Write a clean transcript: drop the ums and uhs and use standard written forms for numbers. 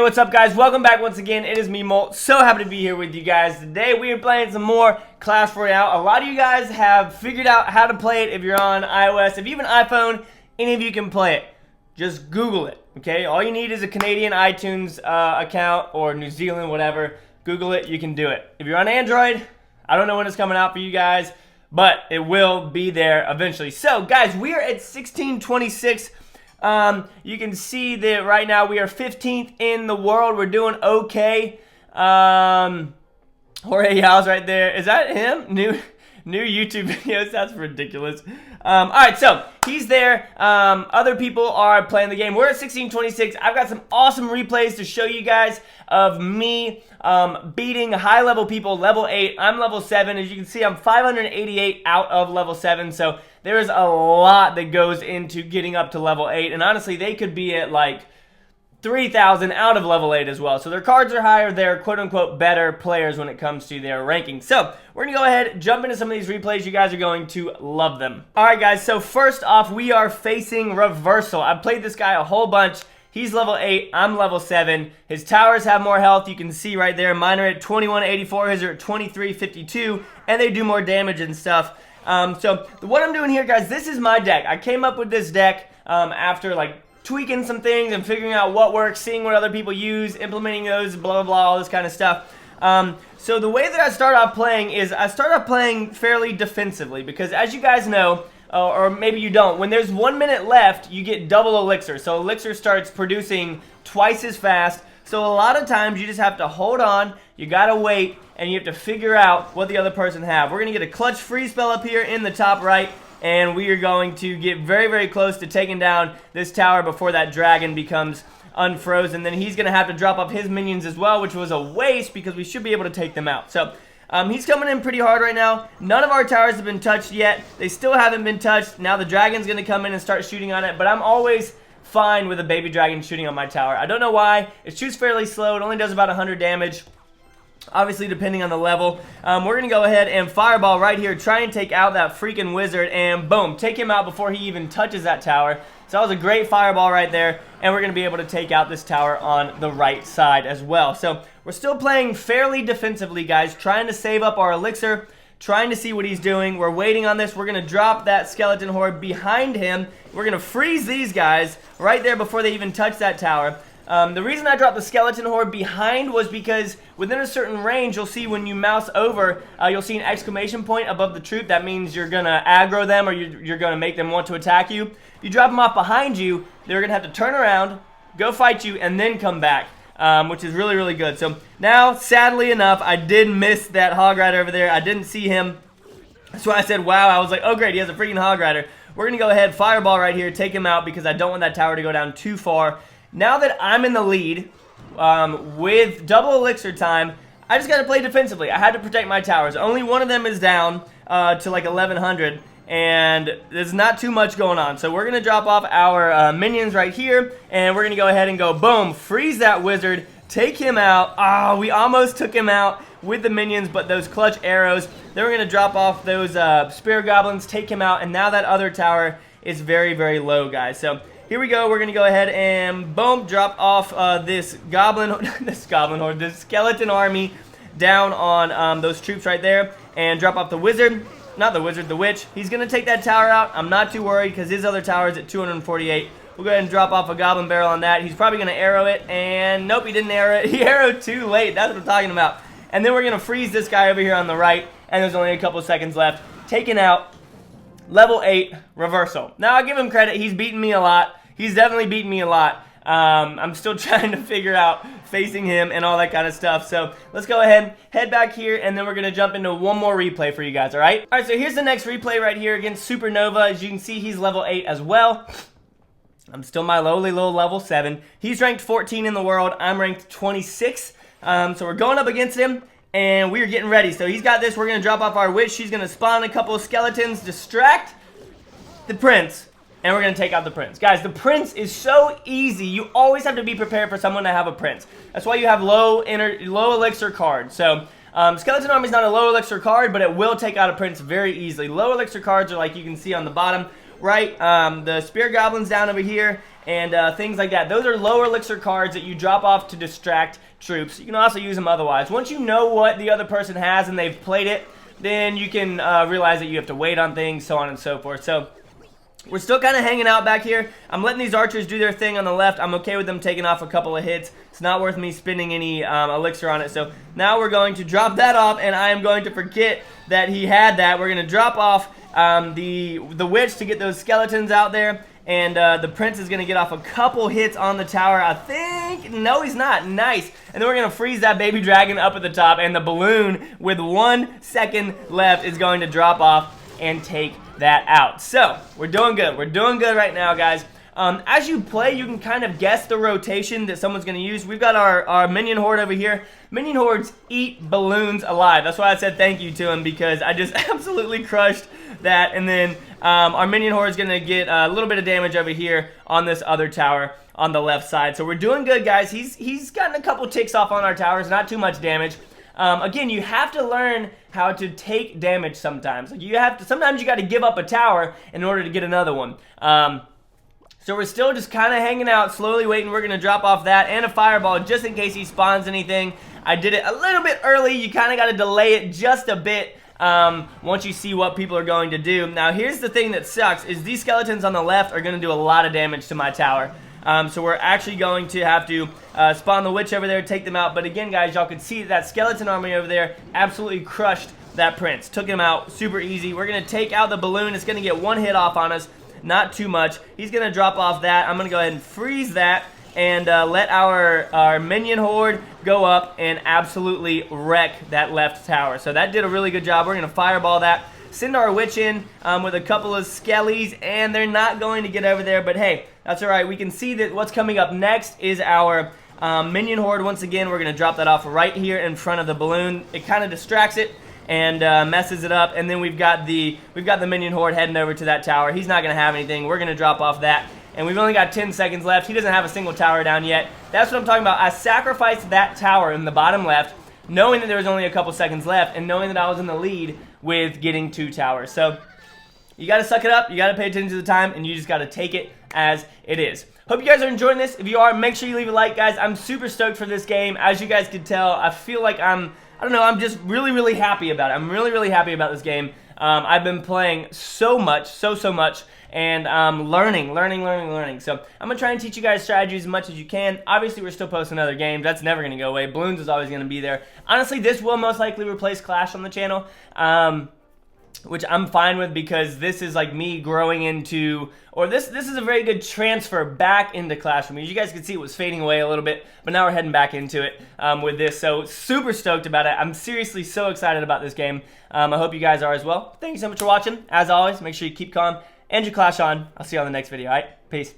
what's up, guys? Welcome back once again. It is me, MOLT. So happy to be here with you guys. Today we are playing some more Clash Royale. A lot of you guys have figured out how to play it if you're on iOS. If you have an iPhone, any of you can play it. Just Google it, okay? All you need is a Canadian iTunes account or New Zealand, whatever. Google it, you can do it. If you're on Android, I don't know when it's coming out for you guys, but it will be there eventually. So, guys, we are at 1626. You can see that right now we are 15th in the world. We're doing okay. Jorge Yow's right there. Is that him? New YouTube videos. That's ridiculous. Alright, so he's there. Other people are playing the game. We're at 1626. I've got some awesome replays to show you guys of me beating high-level people, level 8. I'm level 7. As you can see, I'm 588 out of level 7. So there is a lot that goes into getting up to level 8. And honestly, they could be at like 3,000 out of level 8 as well. So their cards are higher. They're quote-unquote better players when it comes to their ranking. So we're going to go ahead, jump into some of these replays. You guys are going to love them. Alright, guys. So first off, we are facing Reversal. I've played this guy a whole bunch. He's level 8. I'm level 7. His towers have more health. You can see right there. Mine are at 2184. His are at 2352. And they do more damage and stuff. So what I'm doing here, guys, this is my deck. I came up with this deck after like tweaking some things and figuring out what works, seeing what other people use, implementing those, blah, blah, blah, all this kind of stuff. So the way that I start off playing is I start off playing fairly defensively because as you guys know, or maybe you don't, when there's 1 minute left, you get double elixir. So elixir starts producing twice as fast. So a lot of times you just have to hold on, you gotta wait, and you have to figure out what the other person have. We're gonna get a clutch freeze spell up here in the top right, and we are going to get very, very close to taking down this tower before that dragon becomes unfrozen. Then he's gonna have to drop off his minions as well, which was a waste because we should be able to take them out. So he's coming in pretty hard right now. None of our towers have been touched yet. They still haven't been touched. Now the dragon's gonna come in and start shooting on it, but I'm always fine with a baby dragon shooting on my tower. I don't know why. It shoots fairly slow. It only does about 100 damage. Obviously, depending on the level. We're going to go ahead and fireball right here. Try and take out that freaking wizard. And boom, take him out before he even touches that tower. So that was a great fireball right there. And we're going to be able to take out this tower on the right side as well. So we're still playing fairly defensively, guys. Trying to save up our elixir. Trying to see what he's doing. We're waiting on this. We're going to drop that skeleton horde behind him. We're going to freeze these guys right there before they even touch that tower. The reason I dropped the skeleton horde behind was because within a certain range, you'll see when you mouse over, you'll see an exclamation point above the troop. That means you're going to aggro them or you're going to make them want to attack you. If you drop them off behind you, they're going to have to turn around, go fight you, and then come back, which is really, really good. So now, sadly enough, I did miss that hog rider over there. I didn't see him. That's why I said, wow. I was like, oh, great, he has a freaking hog rider. We're going to go ahead, fireball right here, take him out because I don't want that tower to go down too far. Now that I'm in the lead with double elixir time, I just got to play defensively. I had to protect my towers. Only one of them is down to like 1100, and there's not too much going on. So we're going to drop off our minions right here, and we're going to go ahead and go, boom, freeze that wizard, take him out. Oh, we almost took him out with the minions, but those clutch arrows. Then we're going to drop off those spear goblins, take him out, and now that other tower is very, very low, guys. So here we go. We're going to go ahead and, boom, drop off this skeleton army down on those troops right there and drop off the wizard. Not the wizard, the witch. He's going to take that tower out. I'm not too worried because his other tower is at 248. We'll go ahead and drop off a goblin barrel on that. He's probably going to arrow it, and nope, he didn't arrow it. He arrowed too late. That's what I'm talking about. And then we're going to freeze this guy over here on the right, and there's only a couple seconds left. Taking out level 8 Reversal. Now, I'll give him credit. He's beaten me a lot. He's definitely beaten me a lot. I'm still trying to figure out facing him and all that kind of stuff. So let's go ahead, head back here, and then we're going to jump into one more replay for you guys, all right? All right, so here's the next replay right here against Supernova. As you can see, he's level 8 as well. I'm still my lowly little level 7. He's ranked 14 in the world. I'm ranked 26. So we're going up against him, and we're getting ready. So he's got this. We're going to drop off our witch. She's going to spawn a couple of skeletons, distract the prince, and we're going to take out the prince. Guys, the prince is so easy. You always have to be prepared for someone to have a prince. That's why you have low elixir cards. So Skeleton Army is not a low elixir card, but it will take out a prince very easily. Low elixir cards are like you can see on the bottom right. The spear goblins down over here, and things like that. Those are lower elixir cards that you drop off to distract troops. You can also use them otherwise. Once you know what the other person has and they've played it, then you can realize that you have to wait on things, so on and so forth. So we're still kind of hanging out back here. I'm letting these archers do their thing on the left. I'm okay with them taking off a couple of hits. It's not worth me spending any elixir on it. So now we're going to drop that off, and I am going to forget that he had that. We're going to drop off the witch to get those skeletons out there. And the prince is going to get off a couple hits on the tower, I think. No, he's not. Nice. And then we're going to freeze that baby dragon up at the top. And the balloon, with 1 second left, is going to drop off and take that out. So, we're doing good. We're doing good right now, guys. As you play, you can kind of guess the rotation that someone's going to use. We've got our minion horde over here. Minion hordes eat balloons alive. That's why I said thank you to him, because I just absolutely crushed that. And then our minion horde is going to get a little bit of damage over here on this other tower on the left side. So we're doing good, guys. He's gotten a couple ticks off on our towers, not too much damage. Again, you have to learn how to take damage sometimes. Like sometimes you got to give up a tower in order to get another one. So we're still just kind of hanging out, slowly waiting. We're going to drop off that and a fireball just in case he spawns anything. I did it a little bit early. You kind of got to delay it just a bit once you see what people are going to do. Now, here's the thing that sucks, is these skeletons on the left are going to do a lot of damage to my tower. So we're actually going to have to spawn the witch over there, take them out. But again, guys, y'all can see that skeleton army over there absolutely crushed that prince. Took him out super easy. We're going to take out the balloon. It's going to get 1 hit off on us. Not too much. He's going to drop off that. I'm going to go ahead and freeze that and let our minion horde go up and absolutely wreck that left tower. So that did a really good job. We're going to fireball that. Send our witch in with a couple of skellies, and they're not going to get over there. But hey, that's all right. We can see that what's coming up next is our minion horde. Once again, we're going to drop that off right here in front of the balloon. It kind of distracts it and messes it up. And then we've got the minion horde heading over to that tower. He's not going to have anything. We're going to drop off that. And we've only got 10 seconds left. He doesn't have a single tower down yet. That's what I'm talking about. I sacrificed that tower in the bottom left, knowing that there was only a couple seconds left, and knowing that I was in the lead with getting 2 towers. So you got to suck it up. You got to pay attention to the time, and you just got to take it as it is. Hope you guys are enjoying this. If you are, make sure you leave a like, guys. I'm super stoked for this game. As you guys can tell, I feel like I don't know, I'm just really, really happy about it. I'm really, really happy about this game. I've been playing so much, so much, and learning. So I'm going to try and teach you guys strategies as much as you can. Obviously, we're still posting other games. That's never going to go away. Balloons is always going to be there. Honestly, this will most likely replace Clash on the channel, which I'm fine with, because this is like me growing into, or this is a very good transfer back into Clash for me. As you guys can see, it was fading away a little bit, but now we're heading back into it with this. So super stoked about it. I'm seriously so excited about this game. I hope you guys are as well. Thank you so much for watching. As always, make sure you keep calm and your Clash on. I'll see you on the next video. All right, peace.